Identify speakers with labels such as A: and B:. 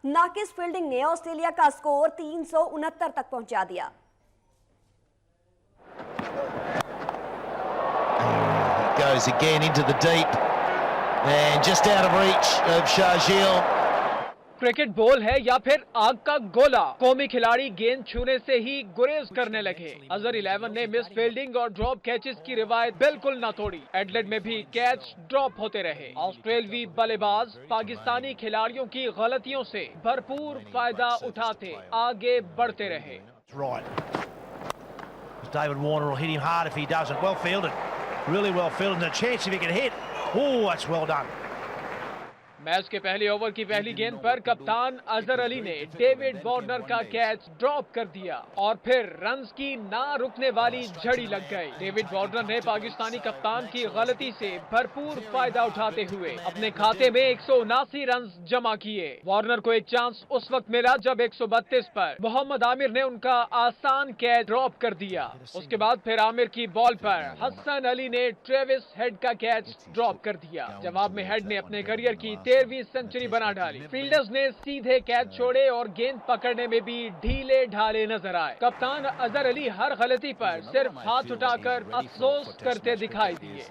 A: नाकिस fielding ने Australia का score 369 तक पहुंचा दिया।
B: Goes again into the deep and just out of reach of Sharjeel.
C: Cricket ball है या फिर आग का गोला, कौमी खिलाड़ी गेंद छूने से ही गुरेज करने लगे। अजहर 11 ने मिस फील्डिंग और ड्रॉप कैचेस की रिवायत बिल्कुल न तोड़ी। एडलेड में भी कैच ड्रॉप होते रहे। ऑस्ट्रेलवी बल्लेबाज पाकिस्तानी खिलाड़ियों की गलतियों से भरपूर फायदा उठाते आगे बढ़ते रहे।
D: David Warner will hit him hard if he doesn't. Well fielded, really well fielded, and a chance if he can hit. Oh, that's well done.
C: Match के पहले ओवर की पहली गेंद पर कप्तान अजहर अली ने डेविड वार्नर का कैच ड्रॉप कर दिया और फिर रन्स की ना रुकने वाली झड़ी लग गई। डेविड वार्नर ने पाकिस्तानी कप्तान की गलती से भरपूर फायदा उठाते हुए अपने खाते में 179 रन जमा किए। वार्नर को एक चांस उस वक्त मिला जब 132 पर मोहम्मद आमिर ने उनका आसान कैच ड्रॉप कर दिया। उसके बाद फिर आमिर की बॉल पर हसन अली ने ट्रेविस हेड का कैच ड्रॉप कर दिया। जवाब में हेड ने अपने करियर की 13वीं सेंचुरी बना डाली। फील्डर्स ने सीधे कैच छोड़े और गेंद पकड़ने में भी ढीले ढाले नजर आए। कप्तान अजहर अली हर गलती पर सिर्फ हाथ उठाकर अफसोस करते दिखाई दिए।